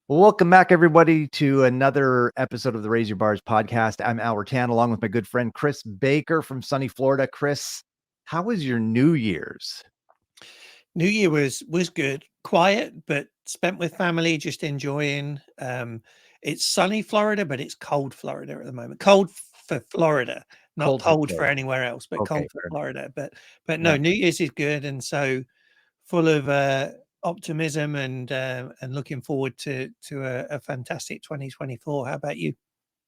Well, welcome back, everybody, to another episode of the Raise Your Bars podcast. I'm Al Rattan, along with my good friend Chris Baker from sunny Florida. Chris, how was your New Year's? New Year was good, quiet, but spent with family, just enjoying. It's sunny Florida, but it's cold Florida at the moment. Cold for Florida, not Cold for cold for Florida. anywhere else, but Okay, cold for fair enough. Florida. But no, Yeah. New Year's is good, and so full of optimism and looking forward to a fantastic 2024. How about you?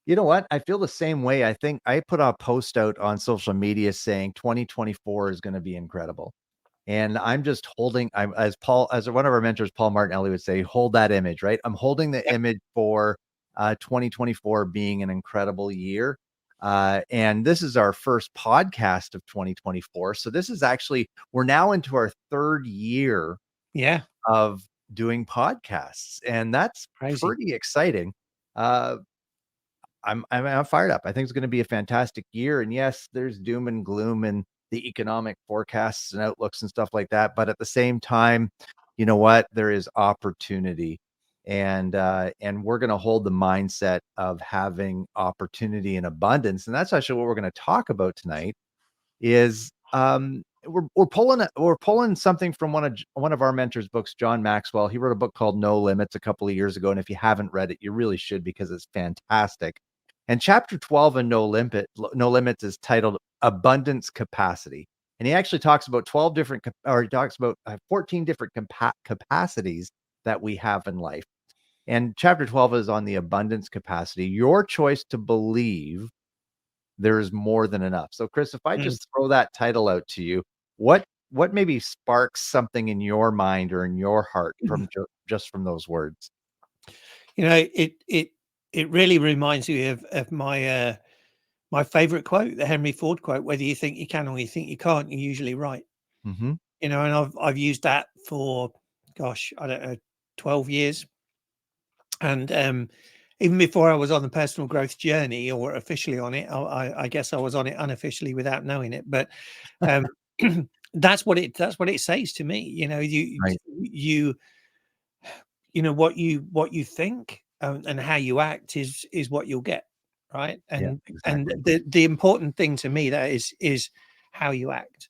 You know what? I feel the same way. I think I put a post out on social media saying 2024 is going to be incredible. And I'm just holding, as one of our mentors, Paul Martinelli would say, hold that image, right? I'm holding the Yep. image for 2024 being an incredible year. And this is our first podcast of 2024. So this is actually, we're now into our third year Yeah, of doing podcasts. And that's crazy. pretty exciting. Uh, I'm fired up. I think it's going to be a fantastic year. And yes, there's doom and gloom in the economic forecasts and outlooks and stuff like that. But at the same time, you know what? There is opportunity, and we're going to hold the mindset of having opportunity and abundance. And that's actually what we're going to talk about tonight. Is we're pulling something from one of our mentors' books, John Maxwell. He wrote a book called No Limits a couple of years ago, and if you haven't read it, you really should because it's fantastic. And chapter 12 in No Limits is titled Abundance Capacity. And he actually talks about 12 different, or he talks about 14 different capacities that we have in life. And chapter 12 is on the abundance capacity, your choice to believe there is more than enough. So, Chris, if I Mm. just throw that title out to you, what maybe sparks something in your mind or in your heart from just from those words? You know, it really reminds me of my favorite quote, the Henry Ford quote: "Whether you think you can or you think you can't, you're usually right." Mm-hmm. You know, and I've used that for, gosh, I don't know, 12 years. And even before I was on the personal growth journey or officially on it, I guess I was on it unofficially without knowing it. But um, that's what it says to me. You know, Right. you you know what you think and how you act is what you'll get, right? Yeah, And exactly. the important thing to me that is how you act,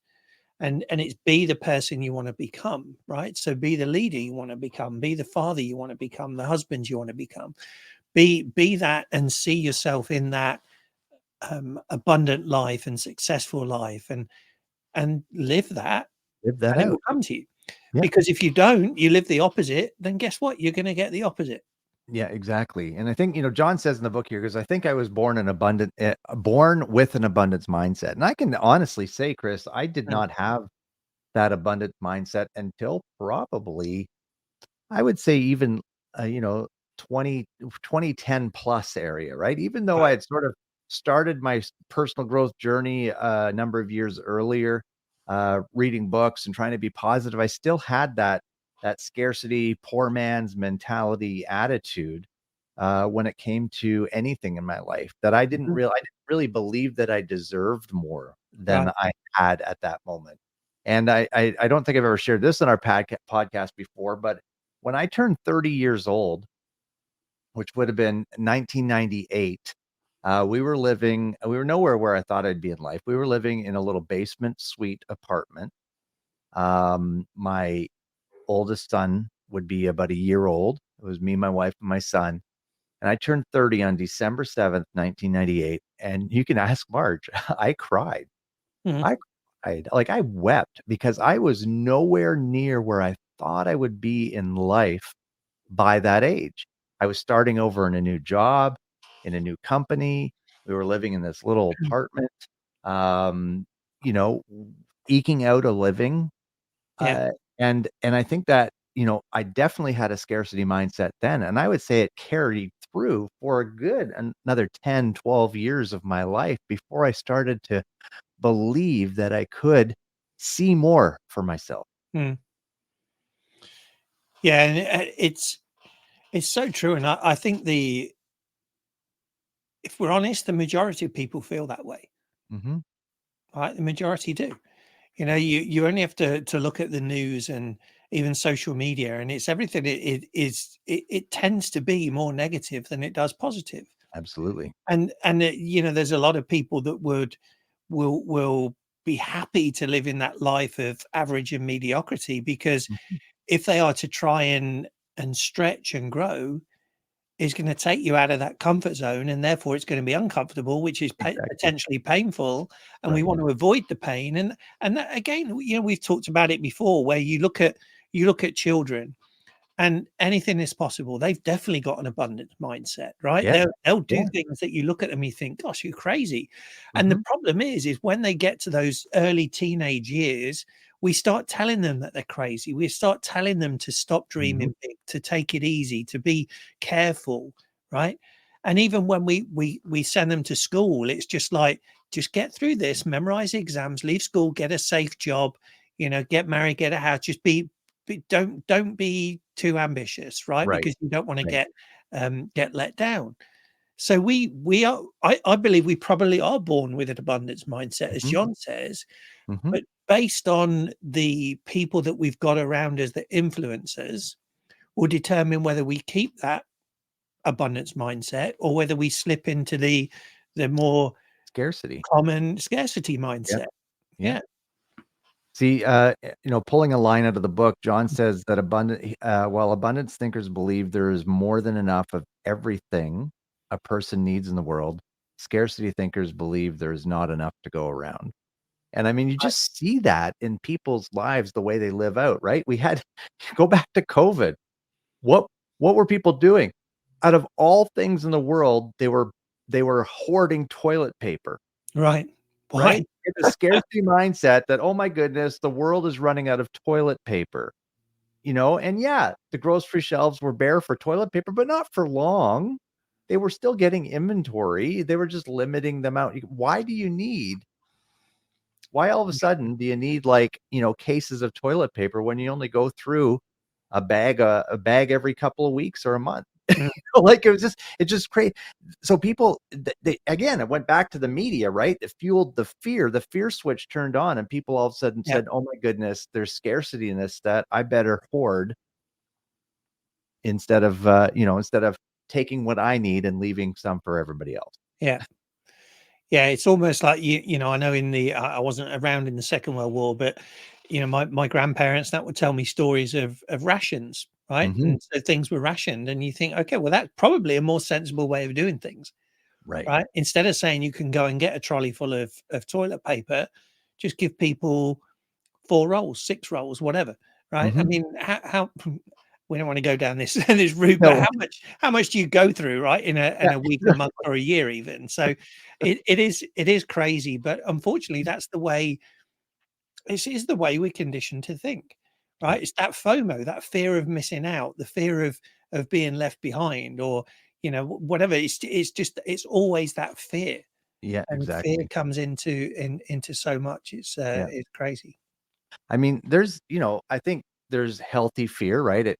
and it's be the person you want to become, right? So be the leader you want to become, be the father you want to become, the husband you want to become, be that, and see yourself in that abundant life and successful life, and live that, Live that and it will out. come to you. Yeah. Because if you don't, you live the opposite, then guess what? You're going to get the opposite. Yeah, exactly. And I think, John says in the book here, because I think I was born with an abundance mindset. And I can honestly say, Chris, I did Mm. not have that abundant mindset until probably, I would say even, uh, you know, 2010 plus area, right? Even though I Right. had sort of started my personal growth journey a number of years earlier, reading books and trying to be positive, I still had that scarcity, poor man's mentality attitude when it came to anything in my life that Mhm. I didn't really believe that I deserved more than Right. I had at that moment. And I don't think I've ever shared this in our podcast before, but when I turned 30 years old, which would have been 1998, we were nowhere where I thought I'd be in life. We were living in a little basement suite apartment. My oldest son would be about a year old. It was me, my wife, and my son. And I turned 30 on December 7th, 1998. And you can ask Marge, I cried. Mhm. I cried. Like I wept because I was nowhere near where I thought I would be in life by that age. I was starting over in a new job, in a new company. We were living in this little apartment, um, you know, eking out a living. Yeah. Uh, and I think that, I definitely had a scarcity mindset then. And I would say it carried through for a good another 10, 12 years of my life before I started to believe that I could see more for myself. Mm. Yeah, and it's so true, and I think the if we're honest, the majority of people feel that way, Mhm. right? The majority do. You know, you only have to look at the news even social media, and it's everything. It tends to be more negative than it does positive. Absolutely. And you know, there's a lot of people that will be happy to live in that life of average and mediocrity, because Mhm. if they are to try and stretch and grow, is going to take you out of that comfort zone, and therefore it's going to be uncomfortable, which is Exactly. potentially painful, and we Right. want to avoid the pain. And that, again, you know, we've talked about it before, where you look at children, and anything is possible. They've definitely got an abundance mindset, right? Yeah. They'll do Yeah. things that you look at them, you think, "Gosh, you're crazy." And the Mhm. problem is when they get to those early teenage years, we start telling them that they're crazy. We start telling them to stop Mhm. dreaming big, to take it easy, to be careful, right? And even when we send them to school, it's just like, just get through this, memorize the exams, leave school, get a safe job, you know, get married, get a house, just don't be too ambitious, right? Right. Because you don't want to Right. get let down. So we are, I believe we probably are born with an abundance mindset, as Mhm. John says, Mhm. but based on the people that we've got around us that influence us, will determine whether we keep that abundance mindset or whether we slip into the more Scarcity. common scarcity Yeah. mindset. Yeah. Yeah. See, pulling a line out of the book, John says that while abundance thinkers believe there is more than enough of everything a person needs in the world, scarcity thinkers believe there is not enough to go around. And I mean, you Right. just see that in people's lives, the way they live out, right? We had go back to COVID. What what were people doing? Out of all things in the world, they were hoarding toilet paper. Right. Right? Why? It's a scarcity mindset that, "Oh my goodness, the world is running out of toilet paper," and yeah, the grocery shelves were bare for toilet paper, but not for long. They were still getting inventory, they were just limiting them out. Why all of a sudden do you need, like, cases of toilet paper when you only go through a bag every couple of weeks or a month? Mm, Like, it's just crazy. So people, they again, it went back to the media, right? It fueled the fear switch turned on, and people all of a sudden yeah. said, "Oh my goodness, there's scarcity in this, that I better hoard instead of taking what I need and leaving some for everybody else." Yeah. Yeah, it's almost like you know, I know in the I wasn't around in the Second World War, but you know, my grandparents that would tell me stories of rations, right? Mhm. And so things were rationed, and you think, okay, well, that's probably a more sensible way of doing things, Right. right? Instead of saying you can go and get a trolley full of toilet paper, just give people 4 rolls, 6 rolls, whatever, right? I Mhm. mean, how we don't want to go down this this route, but No. how much do you go through, right, in Yeah. a week, a month, or a year, even? So it is crazy, but unfortunately, that's the way. This is the way we're conditioned to think, Yeah. right? It's that FOMO, that fear of missing out, the fear of being left behind, or you know, whatever. It's just it's always that fear, Yeah, and fear exactly. comes into so much. Yeah. It's crazy. I mean, I think there's healthy fear, right? It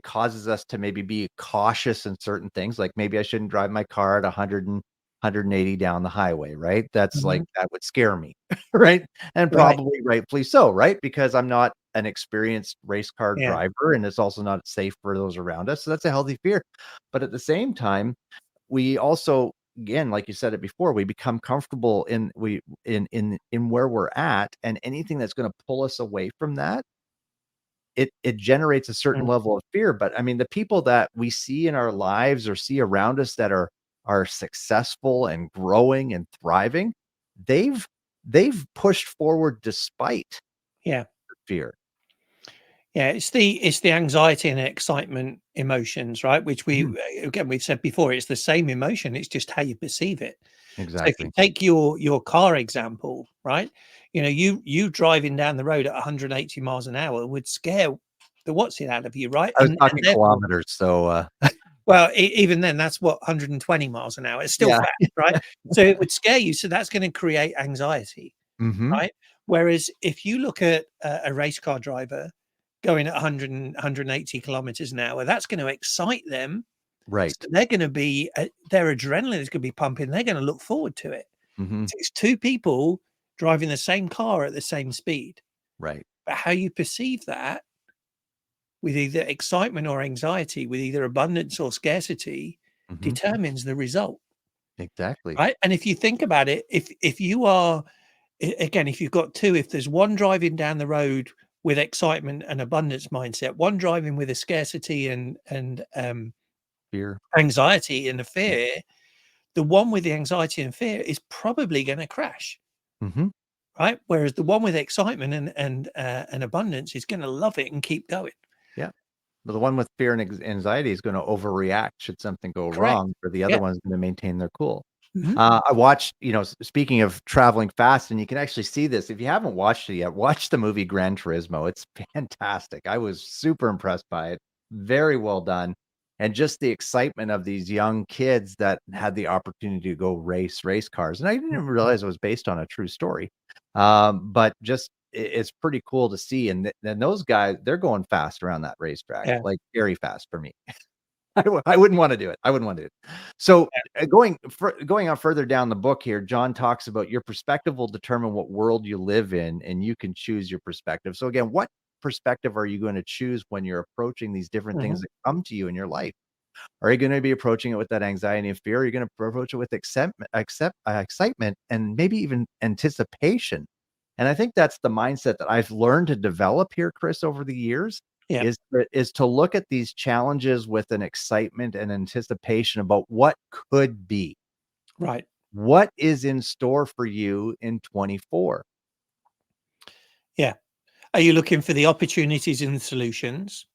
causes us to maybe be cautious in certain things, like maybe I shouldn't drive my car at 180 down the highway, right? That's Mhm. like that would scare me, right? And Right. probably rightfully so, right? Because I'm not an experienced race car Yeah. driver, and it's also not safe for those around us. So that's a healthy fear. But at the same time, we also, again, like you said it before, we become comfortable in where we're at, and anything that's going to pull us away from that, it generates a certain Mm. level of fear. But I mean, the people that we see in our lives or see around us that are successful and growing and thriving, they've they've pushed forward despite Yeah. the fear. Yeah, it's the anxiety and excitement emotions, right? Which Mhm. again, we've said before, it's the same emotion, it's just how you perceive it. So if you Exactly. take your car example, right? You know, you driving down the road at 180 miles an hour would scare the what's it out of you, right? I was And talking therefore, kilometers, so, well, even then, that's what 120 miles an hour. It's still yeah. fast, right? So it would scare you. So that's going to create anxiety, Mhm. right? Whereas if you look at a race car driver going at 100 180 kilometers an hour, that's going to excite them. So Right. they're going to be, their adrenaline is going to be pumping. They're going to look forward to it. Mhm. So it's two people driving the same car at the same speed. Right. But how you perceive that with either excitement or anxiety, with either abundance or scarcity, Mhm. determines the result, Exactly. right? And if you think about it, if you are again, if you've got two, if there's one driving down the road with excitement and abundance mindset, one driving with a scarcity and Fear. anxiety and a Yeah. fear, the one with the anxiety and fear is probably going to crash, Mhm. right? Whereas the one with excitement and abundance is going to love it and keep going. Yeah. But the one with fear and anxiety is gonna overreact should something go Correct. wrong, or the other Yeah. one's gonna maintain their cool. Mhm. I watched, speaking of traveling fast, and you can actually see this, if you haven't watched it yet, watch the movie Gran Turismo. It's fantastic. I was super impressed by it. Very well done. And just the excitement of these young kids that had the opportunity to go race cars. And I didn't even realize it was based on a true story. But just it's pretty cool to see. And then those guys, they're going fast around that racetrack, Yeah. like very fast for me. I wouldn't wanna do it. I wouldn't wanna do it. So, going on further down the book here, John talks about your perspective will determine what world you live in, and you can choose your perspective. So again, what perspective are you gonna choose when you're approaching these different things Mhm. that come to you in your life? Are you gonna be approaching it with that anxiety and fear? Are you gonna approach it with excitement and maybe even anticipation? And I think that's the mindset that I've learned to develop here, Chris, over the years, Yeah. is to look at these challenges with an excitement and anticipation about what could be. Right. What is in store for you in 24? Yeah. Are you looking for the opportunities and the solutions,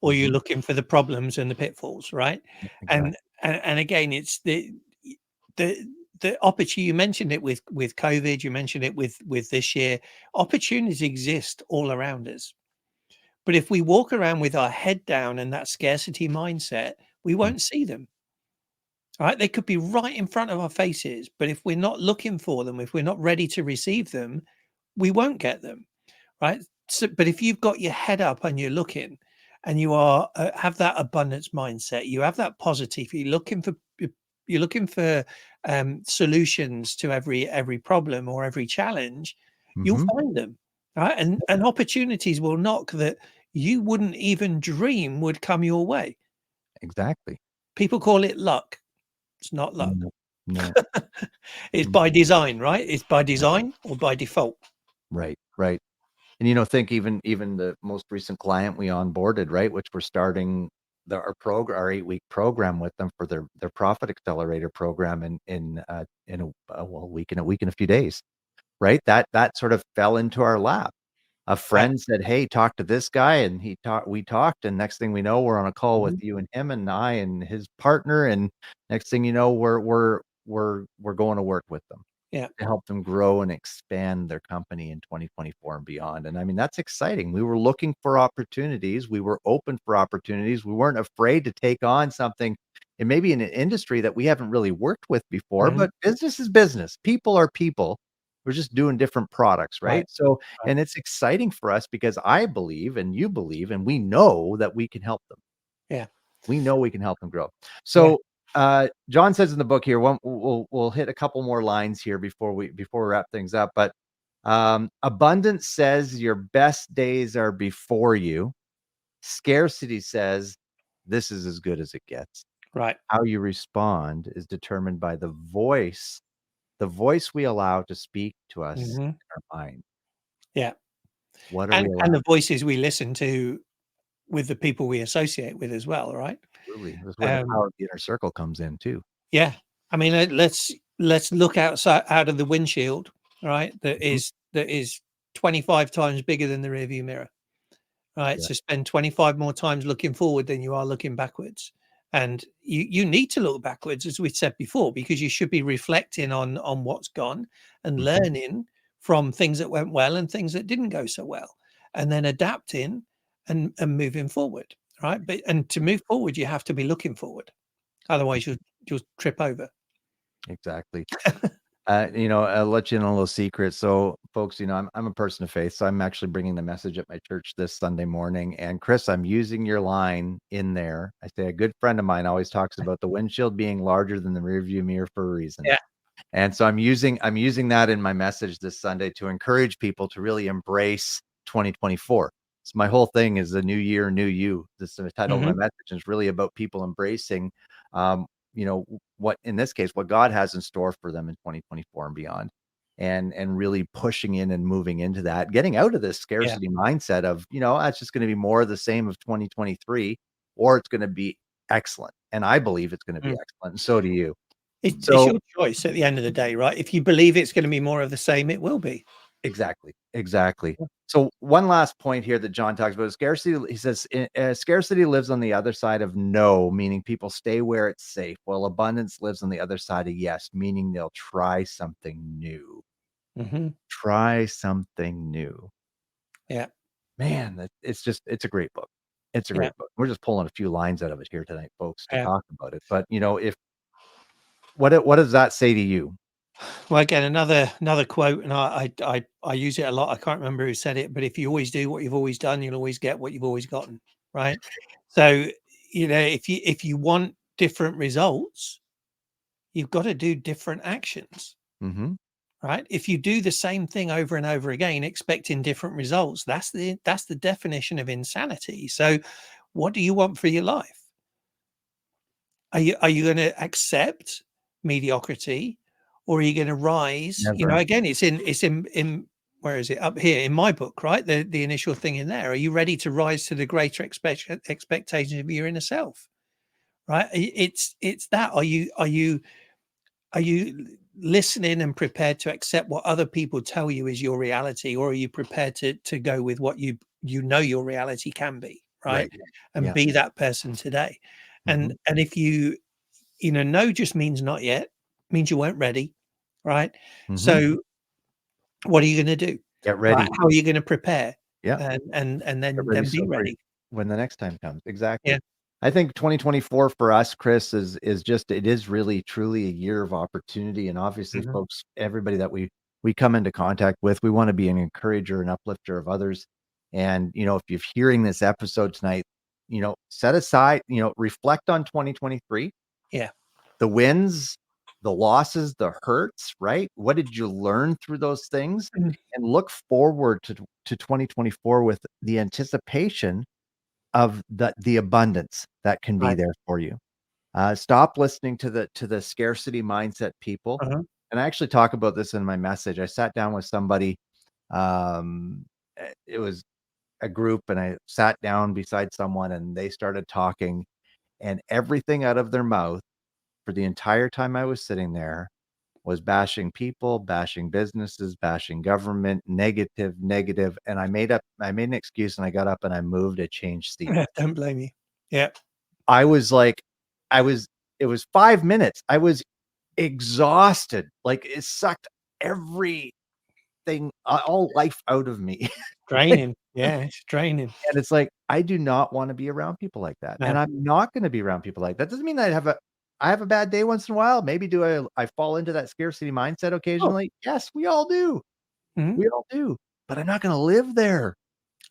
or you're Mhm. looking for the problems and the pitfalls, right? Exactly. And again, it's the the opportunity. You mentioned it with COVID. You mentioned it with this year. Opportunities exist all around us, but if we walk around with our head down and that scarcity mindset, we Mm, won't see them. Right? They could be right in front of our faces, but if we're not looking for them, if we're not ready to receive them, we won't get them, right? So, but if you've got your head up and you're looking, and you are have that abundance mindset, you have that positive. You're looking for solutions to every problem or every challenge. You'll mhm. find them, right? And opportunities will knock that you wouldn't even dream would come your way. Exactly. People call it luck. It's not luck. No. No. It's Mm. by design, right? It's by design or by default. Right, right. And, think even the most recent client we onboarded, right, which we're starting our 8-week program with them for their profit accelerator program in a week and a few days, right? That sort of fell into our lap. A Right. friend said, "Hey, talk to this guy," and we talked, and next thing we know, we're on a call with Mhm. you and him and I and his partner, and next thing you know, we're going to work with them Yeah. to help them grow and expand their company in 2024 and beyond. And I mean, that's exciting. We were looking for opportunities. We were open for opportunities. We weren't afraid to take on something and maybe in an industry that we haven't really worked with before, Mhm. but business is business. People are people. We're just doing different products, right? Right. So, Right. and it's exciting for us because I believe and you believe and we know that we can help them. Yeah. We know we can help them grow. Yeah. So, John says in the book here, we'll hit a couple more lines here before we wrap things up. But abundance says your best days are before you. Scarcity says this is as good as it gets. Right. How you respond is determined by the voice we allow to speak to us Mhm. in our mind. Yeah. What are we And allowed? the voices we listen to with the people we associate with as well, right? Absolutely. That's where the Um, power of the inner circle comes in too. yeah. I mean, let's look outside out of the windshield, right? Mhm. That is 25 times bigger than the rearview mirror. Right, Yeah. so spend 25 more times looking forward than you are looking backwards. And you need to look backwards, as we said before, because you should be reflecting on what's gone and Mhm. learning from things that went well and things that didn't go so well, and then adapting and moving forward, right? But and to move forward, you have to be looking forward. Otherwise, you'll trip over. Exactly. I'll let you in a little secret. So, folks, I'm a person of faith, so I'm actually bringing the message at my church this Sunday morning. And Chris, I'm using your line in there. I say a good friend of mine always talks about the windshield being larger than the rearview mirror for a reason. Yeah, And so I'm using that in my message this Sunday to encourage people to really embrace 2024. So my whole thing is a new year, new you. This is the title of my Hmm. message, and it's really about people embracing, you know, what in this case, what God has in store for them in 2024 and beyond, and really pushing in and moving into that, getting out of this Yeah. scarcity mindset of, that's just going to be more of the same of 2023, or it's going to be excellent. And I believe it's going to be Mm. excellent. And so do you. It's So your choice at the end of the day, right? If you believe it's going to be more of the same, it will be. exactly, exactly. Yeah. So one last point here that John talks about is scarcity. He says scarcity lives on the other side of no, meaning people stay where it's safe, while abundance lives on the other side of yes, meaning they'll try something new. Hmm. Try something new. Yeah. Man, it's a great book. It's a Yeah. great book. We're just pulling a few lines out of it here tonight, folks, to Yeah. talk about it. But if what does that say to you? Well, again, another quote, and I use it a lot. I can't remember who said it, but if you always do what you've always done, you'll always get what you've always gotten, right? So, if you want different results, you've got to do different actions, Mm-hmm. right? If you do the same thing over and over again, expecting different results, that's the definition of insanity. So, what do you want for your life? Are you going to accept mediocrity, or are you going to rise? Never. Again, it's in where is it up here in my book, right? The initial thing in there. Are you ready to rise to the greater expectations of your inner self? Right? It's that. Are you listening and prepared to accept what other people tell you is your reality, or are you prepared to go with what your reality can be, right? Right. And Yeah. be that person today. Mm-hmm. And if no just means not yet, means you weren't ready, right? Mm-hmm. So what are you going to do? Get Right? ready. How are you going to prepare? Yeah. And Get then ready then be so for ready. when the next time comes. Yeah. Exactly. I think 2024 for us, Chris, is just it is really truly a year of opportunity. And obviously, Mhm. folks, everybody that we come into contact with, we want to be an encourager and uplifter of others. And if you're hearing this episode tonight, set aside, reflect on 2023, Yeah. the wins, the losses, the hurts, right? What did you learn through those things? Mm. And look forward to 2024 with the anticipation of the abundance that can be Right. there for you. Stop listening to the scarcity mindset people. Uh-huh. And I actually talk about this in my message. I sat down with somebody. It was a group, and I sat down beside someone, and they started talking, and everything out of their mouth for the entire time I was sitting there was bashing people, bashing businesses, bashing government, negative, negative. And I made an excuse, and I got up and I moved, I changed seats. Don't blame you. Yeah. I was like, I was, it was 5 minutes. I was exhausted. Like it sucked everything, all life out of me. Draining. Yeah. It's draining. And it's like, I do not want to be around people like that. And No. I'm not going to be around people like that. Doesn't mean I have a bad day once in a while. Maybe do I fall into that scarcity mindset Oh. occasionally? Yes, we all do. Mhm. We all do. But I'm not going to live there.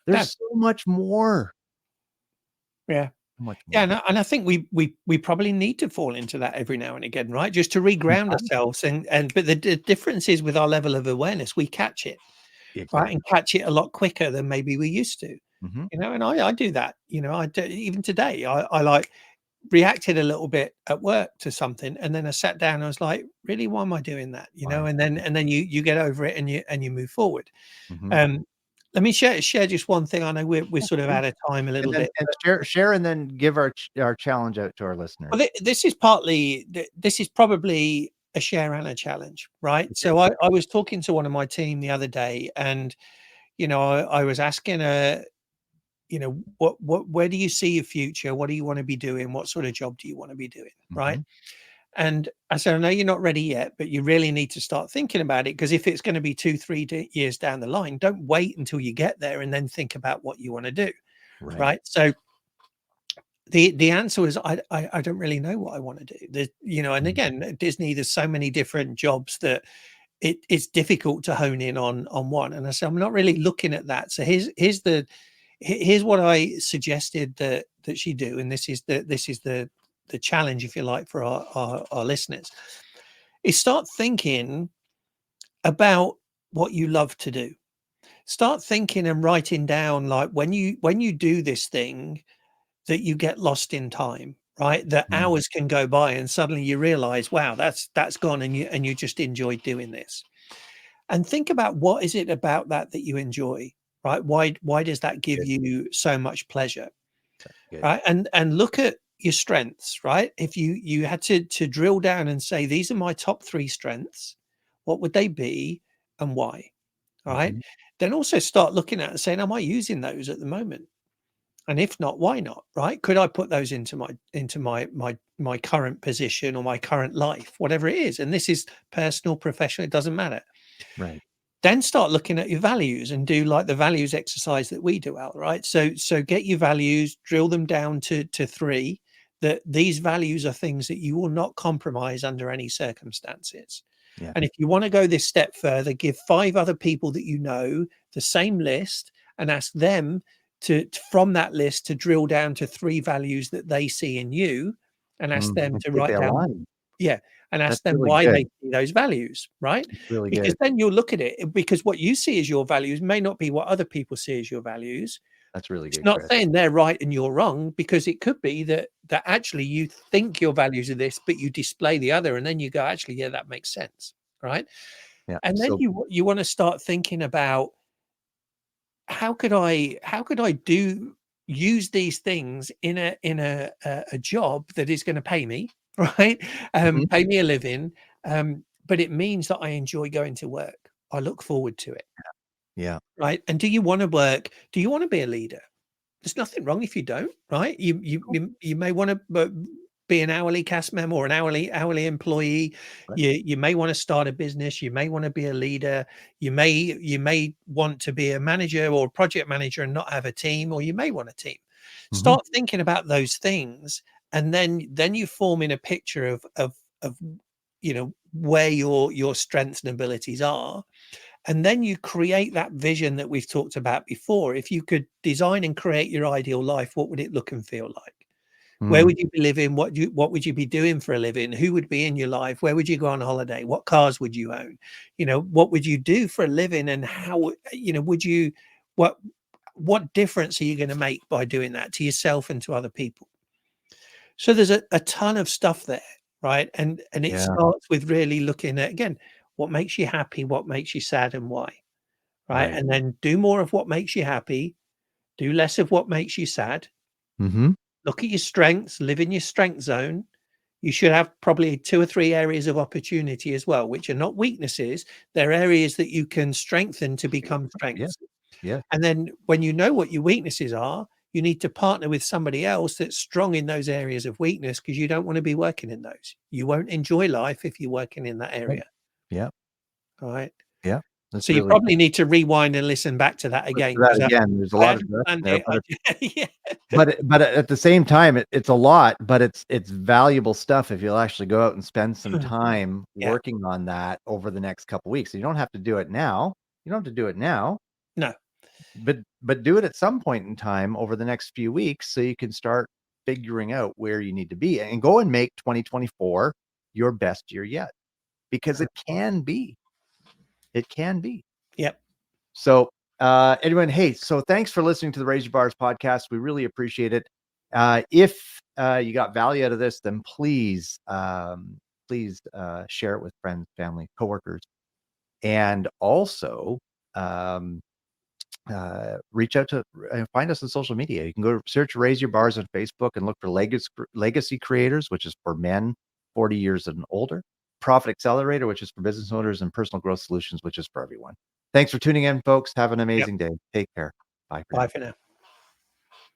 No. There's so much more. Yeah. So much Yeah, more. and I think we probably need to fall into that every now and again, right? Just to reground Sometimes. ourselves, and but the difference is with our level of awareness, we catch it, right, and Exactly. catch it a lot quicker than maybe we used to. Mhm. And I do that. I do, even today. I like reacted a little bit at work to something, and then I sat down and I was like, really, why am I doing that? Why? And then you get over it, and you move forward. Mhm. Um, Let me share just one thing. I know we're Yeah, sort of please. out of time a And little then bit. share and then give our challenge out to our Well, listeners. this is probably a share and a challenge, right? Okay. So I was talking to one of my team the other day, and I was asking what where do you see your future? What do you want to be doing? What sort of job do you want to be doing, right? Mhm. And I said, I know you're not ready yet, but you really need to start thinking about it, because if it's going to be 2, 3 years down the line, don't wait until you get there and then think about what you want to do, Right. right? So the answer is I don't really know what I want to do. And Mhm. again, at Disney, there's so many different jobs that it's difficult to hone in on one. And I said, I'm not really looking at that. So here's what I suggested that she do, and this is the challenge, if you like, for our listeners, is start thinking about what you love to do. start thinking and writing down, like when you do this thing, that you get lost in time, right? That Mm. hours can go by and suddenly you realize, wow, that's gone, and you just enjoyed doing this. And think about, what is it about that that you enjoy, right? Why does that give Good. you so much pleasure, Good. right? And look at your strengths, right? If you had to drill down and say, these are my top 3 strengths, what would they be and why? All right. Mhm. Then also start looking at and saying, am I using those at the moment? And if not, why not? Right? Could I put those into my current position or my current life, whatever it is? And this is personal, professional, it doesn't matter. Right. Then start looking at your values and do like the values exercise that we do out, right? So get your values, drill them down to 3, that these values are things that you will not compromise under any circumstances. Yeah. And if you want to go this step further, give 5 other people that you know the same list and ask them from that list to drill down to 3 values that they see in you, and ask Mm. them And to see if they write down, align. yeah, and That's ask them really why they good. see those values, right? It's really Because good. then you'll look at it, because what you see as your values may not be what other people see as your values. That's really It's good, not Chris. saying they're right and you're wrong, because it could be that actually you think your values are this, but you display the other, and then you go, actually, yeah, that makes sense, right? Yeah. And then So you want to start thinking about, how could I do use these things in a job that is going to pay me, right? mhm. Pay me a living, but it means that I enjoy going to work. I look forward to it, Yeah. right? And do you want to work? Do you want to be a leader? There's nothing wrong if you don't, right? You may want to be an hourly cast member or an hourly employee. Right. You may want to start a business. You may want to be a leader. You may want to be a manager or a project manager and not have a team, or you may want a team. Mhm. Start thinking about those things, and then you form in a picture of where your strengths and abilities are, and then you create that vision that we've talked about before. If you could design and create your ideal life, what would it look and feel like? Where Mm. would you be living? What would you be doing for a living? Who would be in your life? Where would you go on holiday? What cars would you own? What would you do for a living, and how, would you, what what difference are you going to make by doing that to yourself and to other people? So there's a ton of stuff there, right? And it Yeah. starts with really looking at, again, what makes you happy, what makes you sad, and why. Right? Right. And then do more of what makes you happy, do less of what makes you sad. Mhm. Look at your strengths, live in your strength zone. You should have probably 2 or 3 areas of opportunity as well, which are not weaknesses. They're areas that you can strengthen to become Yeah. strengths. Yeah. And then when you know what your weaknesses are, you need to partner with somebody else that's strong in those areas of weakness, because you don't want to be working in those. You won't enjoy life if you're working in that Right. area. Yeah. All right. Yeah. That's So you really probably need to rewind and listen back to that listen again, to that because again. There's a I lot of direction understand there, it. but Yeah. but at the same time, it's a lot, but it's valuable stuff if you'll actually go out and spend some time Yeah. working on that over the next couple weeks. You don't have to do it now. You don't have to do it now, No. but do it at some point in time over the next few weeks so you can start figuring out where you need to be and go and make 2024 your best year yet, because it can be. It can be. Yep. So, anyone, hey, so thanks for listening to the Raise Your Bars podcast. We really appreciate it. If you got value out of this, then please share it with friends, family, coworkers, and also um, reach out to find us on social media. You can go search Raise Your Bars on Facebook and look for Legacy Creators, which is for men 40 years and older. Profit Accelerator, which is for business owners, and Personal Growth Solutions, which is for everyone. Thanks for tuning in, folks. Have an Yep. amazing day. Take care. Bye for now. Bye for now.